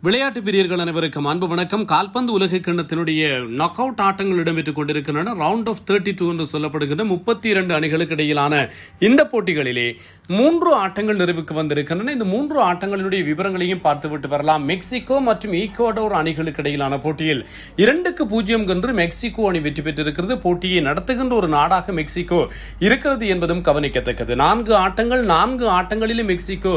விளையாட்டு பிரியர்கள் அனைவருக்கும் அன்பு வணக்கம். கால்பந்து உலக கிண்ணத்தினுடைய நாக் அவுட் ஆட்டங்கள் இடம்பெற்றுக் கொண்டிருக்கின்றன. ரவுண்ட் ஆஃப் 32 என்று சொல்லப்படுகின்ற 32 அணிகளுக்கு இடையிலான இந்த போட்டிகளிலே 3 ஆட்டங்கள் நிறைவுக்கு வந்திருக்கின்றன. இந்த 3 ஆட்டங்களினுடைய விவரங்களையும் பார்த்துவிட்டு வரலாம். மெக்சிகோ மற்றும் ஈக்குவடோர் அணிகளுக்கு இடையிலான போட்டியில் 2-0 என்று மெக்சிகோ அணி வெற்றி பெற்றிருக்கிறது. போட்டியை நடத்துகின்ற ஒரு நாடாக மெக்சிகோ இருக்கிறது என்பதும் கவனிக்கத்தக்கது. 4 ஆட்டங்கள் 4 ஆட்டங்களிலும் மெக்சிகோ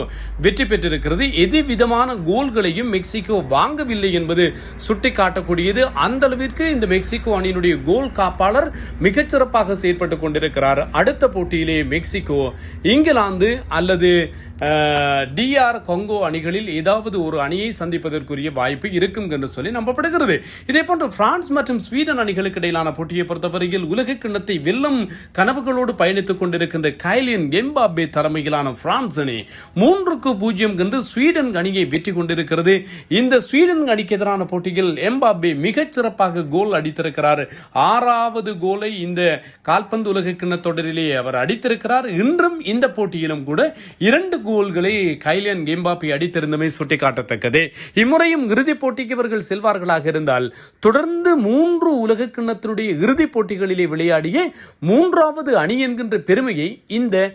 வெற்றி பெற்றிருக்கிறது. எதுவிதமான கோல்களையும் மெக்சிகோ வாங்கவில்லை என்பது சுட்டிக்காட்டக்கூடியது. அந்த அளவிற்கு இந்த மெக்சிகோ அணியினுடைய கோல் காப்பாளர் மிகச்சிறப்பாக செயல்பட்டுக் கொண்டிருக்கிறார். அடுத்த போட்டியிலே மெக்சிகோ இங்கிலாந்து அல்லது DR கொங்கோ அணிகளில் ஏதாவது ஒரு அணியை சந்திப்பதற்குரிய வாய்ப்பு இருக்கும் என்று சொல்லி நம்பப்படுகிறது. இதே போன்று பிரான்ஸ் மற்றும் ஸ்வீடன் அணிகளுக்கு இடையிலான போட்டியை பொறுத்தவரையில் உலக கிண்ணத்தை வெல்லும் கனவுகளோடு பயணித்துக் கொண்டிருக்கின்ற கைலியன் எம்பாப்பே தலைமையிலான பிரான்ஸ் அணி 3-0 என்று ஸ்வீடன் அணியை வெற்றி கொண்டிருக்கிறது. இந்த ஸ்வீடன் அணிக்கு எதிரான போட்டியில் எம்பாப்பே மிகச் சிறப்பாக கோல் அடித்திருக்கிறார். 6வது கோலை இந்த கால்பந்து உலக கிண்ண தொடரிலே அவர் அடித்திருக்கிறார். இன்றும் இந்த போட்டியிலும் கூட 2 கோல்களை கைலியன் எம்பாப்பே அடித்திருந்தமை சுட்டிக்காட்டத்தக்கது. இம்முறையும் இறுதிப் போட்டிக்கு இவர்கள் செல்வார்களாக இருந்தால் தொடர்ந்து 3 உலக கிண்ணத்தினுடைய இறுதிப் போட்டிகளிலே விளையாடிய 3வது அணி என்கின்ற பெருமையை இந்த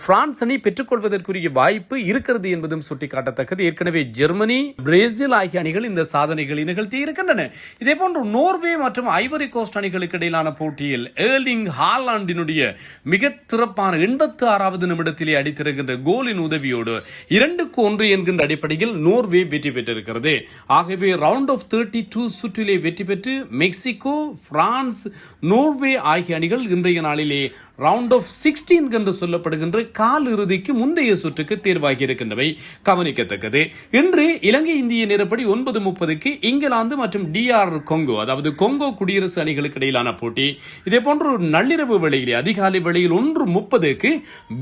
பிரான்ஸ் அணி பெற்றுக்கொள்வதற்குரிய வாய்ப்பு இருக்கிறது என்பதும் சுட்டிக்காட்டத்தக்கது. ஏற்கனவே ஜெர்மனி, பிரேசில் ஆகிய அணிகள் இந்த சாதனைகளை நிகழ்த்தி இருக்கின்றன. இதே போன்று நோர்வே மற்றும் ஐவரி கோஸ்ட் அணிகளுக்கு இடையிலான போட்டியில் ஏர்லிங் ஹாலாண்டினுடைய மிக சிறப்பான 86வது நிமிடத்திலே அடித்திருக்கின்ற கோலின் உதவியோடு 2-1 என்கின்ற அடிப்படையில் நோர்வே வெற்றி பெற்றிருக்கிறது. ஆகவே ரவுண்ட் ஆஃப் 32 சுற்றிலே வெற்றி பெற்று மெக்சிகோ, பிரான்ஸ், நோர்வே ஆகிய அணிகள் இன்றைய நாளிலே ரவுண்ட் ஆஃப் 16 என்று சொல்லப்படுகின்ற கால் இறுதிக்கு முந்தைய சுற்றுக்கு தேர்வாகி இருக்கின்றவை கவனிக்கத்தக்கது. இன்று இலங்கை இந்திய நேரப்படி 9:30 இங்கிலாந்து மற்றும் DR கொங்கோ, அதாவது கொங்கோ குடியரசு அணிகளுக்கு இடையிலான போட்டி. இதே போன்று நள்ளிரவு வேளையிலே அதிகாலை வேளையில் 1:30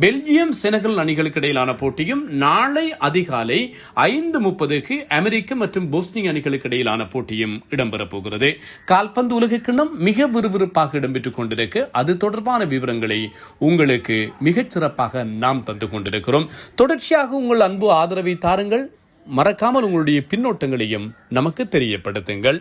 பெல்ஜியம் செனகல் அணிகளுக்கு இடையிலான போட்டியும், நாளை அதிகாலை 5:30 அமெரிக்க மற்றும் போஸ்னியா அணிகளுக்கு இடையிலான போட்டியும் இடம்பெறப் போகிறது. கால்பந்து உலக கிண்ணம் மிக விறுவிறுப்பாக இடம்பெற்றுக் கொண்டிருக்கு. அது தொடர்பான விவரங்கள் உங்களுக்கு மிகச் சிறப்பாக நாம் தந்து கொண்டிருக்கிறோம். தொடர்ச்சியாக உங்கள் அன்பு ஆதரவை தாருங்கள். மறக்காமல் உங்களுடைய பின்னோட்டங்களையும் நமக்கு தெரியப்படுத்துங்கள்.